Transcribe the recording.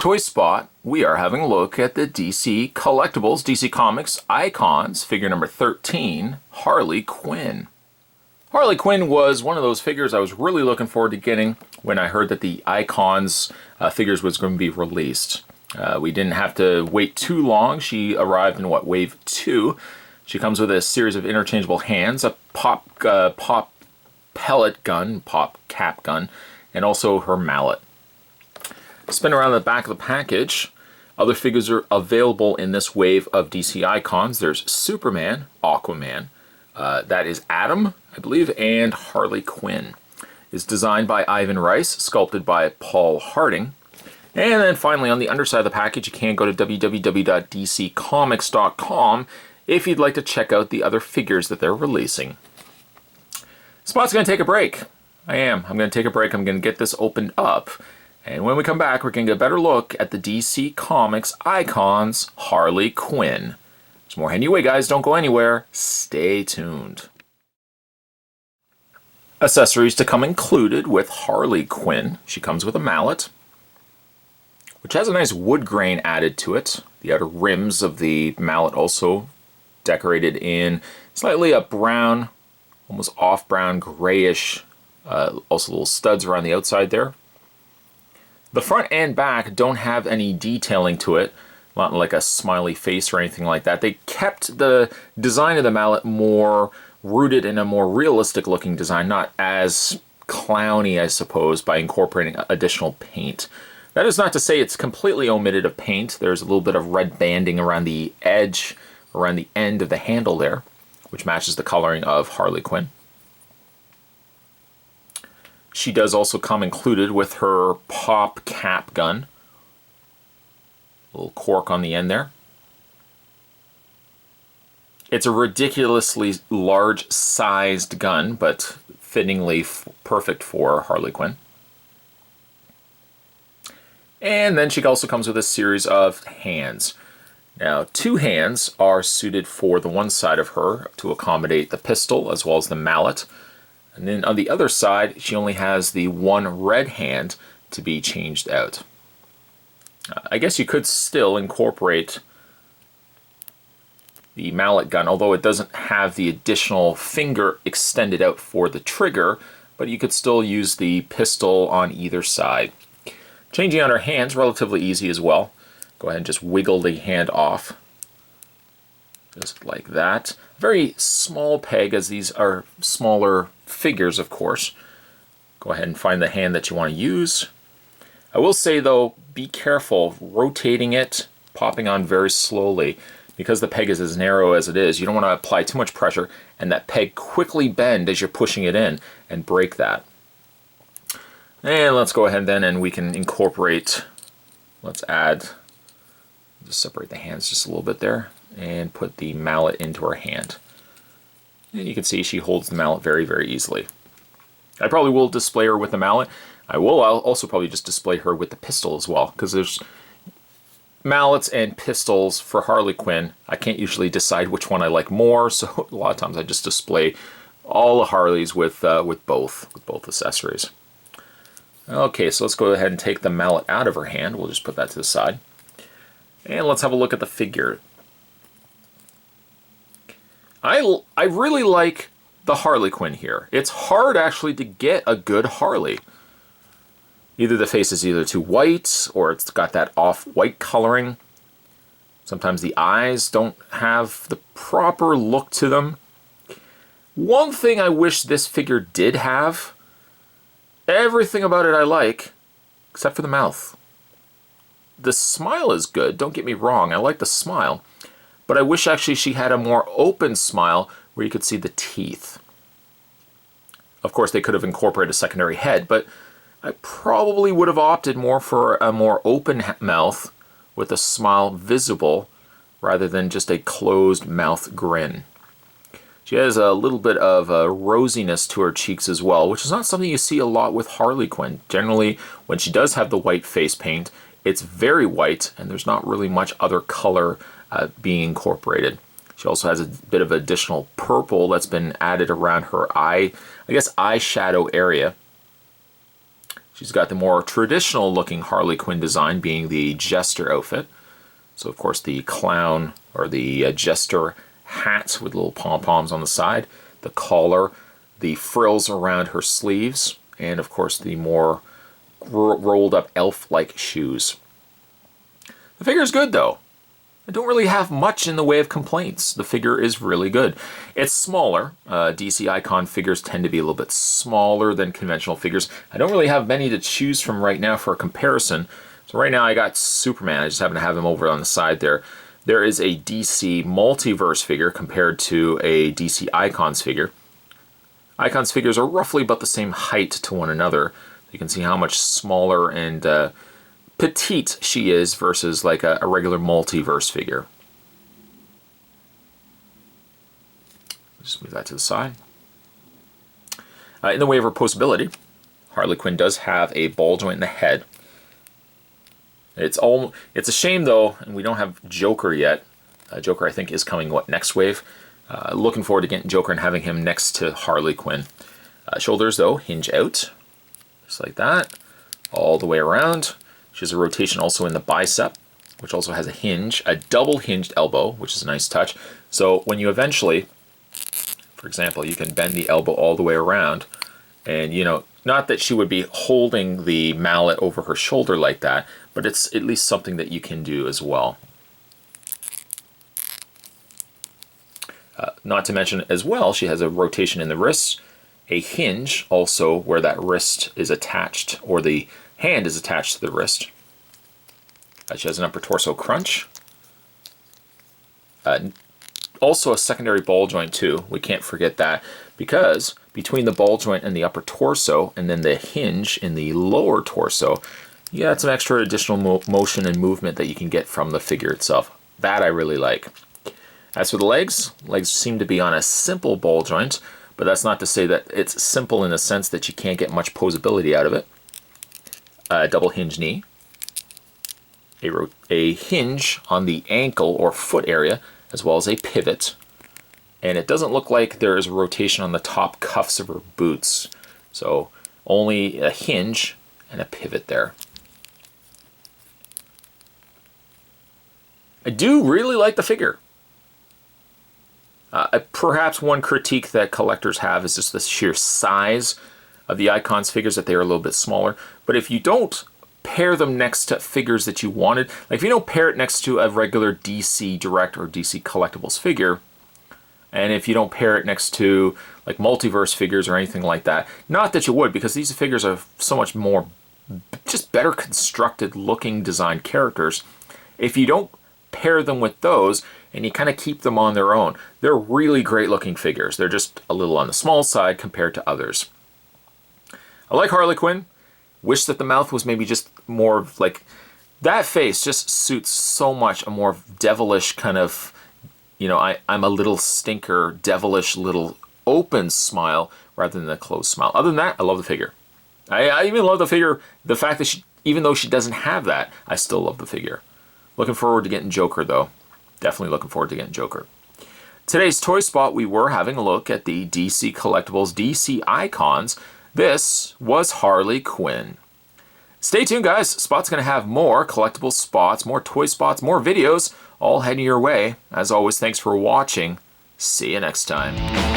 Toy Spot, we are having a look at the DC Collectibles, DC Comics Icons, figure number 13, Harley Quinn. Harley Quinn was one of those figures I was really looking forward to getting when I heard that the Icons figures was going to be released. We didn't have to wait too long. She arrived in, wave 2. She comes with a series of interchangeable hands, a pop pellet gun, pop cap gun, and also her mallet. Spin around the back of the package. Other figures are available in this wave of DC Icons. There's Superman, Aquaman, that is Adam, I believe, and Harley Quinn. It's designed by Ivan Rice, sculpted by Paul Harding. And then finally, on the underside of the package, you can go to www.dccomics.com if you'd like to check out the other figures that they're releasing. Spot's going to take a break. I'm going to take a break. I'm going to get this opened up. And when we come back, we're going to get a better look at the DC Comics Icons Harley Quinn. There's more anyway, guys. Don't go anywhere. Stay tuned. Accessories to come included with Harley Quinn. She comes with a mallet, which has a nice wood grain added to it. The outer rims of the mallet also decorated in slightly a brown, almost off brown, grayish, also little studs around the outside there. The front and back don't have any detailing to it, not like a smiley face or anything like that. They kept the design of the mallet more rooted in a more realistic looking design, not as clowny, I suppose, by incorporating additional paint. That is not to say it's completely omitted of paint. There's a little bit of red banding around the edge, around the end of the handle there, which matches the coloring of Harley Quinn. She does also come included with her pop cap gun. A little cork on the end there. It's a ridiculously large sized gun, but fittingly perfect for Harley Quinn. And then she also comes with a series of hands. Now, 2 hands are suited for the one side of her to accommodate the pistol as well as the mallet. And then on the other side, she only has the one red hand to be changed out. I guess you could still incorporate the mallet gun, although it doesn't have the additional finger extended out for the trigger, but you could still use the pistol on either side. Changing out her hands, relatively easy as well. Go ahead and just wiggle the hand off. Just like that. Very small peg, as these are smaller figures, of course. Go ahead and find the hand that you want to use. I will say, though, be careful rotating it, popping on very slowly. Because the peg is as narrow as it is, you don't want to apply too much pressure, and that peg quickly bend as you're pushing it in and break that. And let's go ahead then and we can incorporate, let's add, just separate the hands just a little bit there, and put the mallet into her hand. And you can see she holds the mallet very, very easily. I probably will display her with the mallet. I'll also probably just display her with the pistol as well, because there's mallets and pistols for Harley Quinn. I can't usually decide which one I like more, so a lot of times I just display all the Harleys with both accessories. Okay, so let's go ahead and take the mallet out of her hand. We'll just put that to the side. And let's have a look at the figure. I really like the Harley Quinn here. It's hard actually to get a good Harley. Either the face is either too white or it's got that off-white coloring. Sometimes the eyes don't have the proper look to them. One thing I wish this figure did have, everything about it I like, except for the mouth. The smile is good, don't get me wrong, I like the smile. But I wish actually she had a more open smile where you could see the teeth. Of course, they could have incorporated a secondary head, but I probably would have opted more for a more open mouth with a smile visible rather than just a closed mouth grin. She has a little bit of a rosiness to her cheeks as well, which is not something you see a lot with Harley Quinn. Generally, when she does have the white face paint, it's very white and there's not really much other color being incorporated. She also has a bit of additional purple that's been added around her eye, I guess eyeshadow area. She's got the more traditional looking Harley Quinn design being the jester outfit. So of course the clown or the jester hat with little pom-poms on the side, the collar, the frills around her sleeves, and of course the more rolled up elf-like shoes. The figure is good though. I don't really have much in the way of complaints. The figure is really good. It's smaller. DC Icon figures tend to be a little bit smaller than conventional figures. I don't really have many to choose from right now for a comparison. So right now I got Superman. I just happen to have him over on the side there. There is a DC Multiverse figure compared to a DC Icons figure. Icons figures are roughly about the same height to one another. You can see how much smaller and petite she is versus like a regular Multiverse figure. Just move that to the side. In the way of reposability, Harley Quinn does have a ball joint in the head. It's a shame though, and we don't have Joker yet. Joker I think is coming next wave. Looking forward to getting Joker and having him next to Harley Quinn. Shoulders though hinge out, just like that, all the way around. She has a rotation also in the bicep, which also has a hinge, a double hinged elbow, which is a nice touch. So when you eventually, for example, you can bend the elbow all the way around, and you know, not that she would be holding the mallet over her shoulder like that, but it's at least something that you can do as well. Not to mention as well, she has a rotation in the wrist, a hinge also where that wrist is attached, or the hand is attached to the wrist. She has an upper torso crunch. Also a secondary ball joint too. We can't forget that, because between the ball joint and the upper torso and then the hinge in the lower torso, you got some extra additional motion and movement that you can get from the figure itself. That I really like. As for the legs seem to be on a simple ball joint, but that's not to say that it's simple in the sense that you can't get much posability out of it. A double hinge knee, a hinge on the ankle or foot area, as well as a pivot. And it doesn't look like there is a rotation on the top cuffs of her boots. So only a hinge and a pivot there. I do really like the figure. Perhaps one critique that collectors have is just the sheer size of the Icons figures, that they are a little bit smaller. But if you don't pair them next to figures that you wanted, like if you don't pair it next to a regular DC Direct or DC Collectibles figure, and if you don't pair it next to like Multiverse figures or anything like that, not that you would, because these figures are so much more, just better constructed looking designed characters. If you don't pair them with those and you kind of keep them on their own, they're really great looking figures. They're just a little on the small side compared to others. I like Harley Quinn. Wish that the mouth was maybe just more like, that face just suits so much a more devilish kind of, you know, I'm a little stinker, devilish little open smile rather than a closed smile. Other than that, I love the figure. I even love the figure, the fact that even though she doesn't have that, I still love the figure. Looking forward to getting Joker though. Definitely looking forward to getting Joker. Today's Toy Spot, we were having a look at the DC Collectibles DC Icons. This was Harley Quinn. Stay tuned, guys. Spot's going to have more collectible spots, more toy spots, more videos, all heading your way. As always, thanks for watching. See you next time.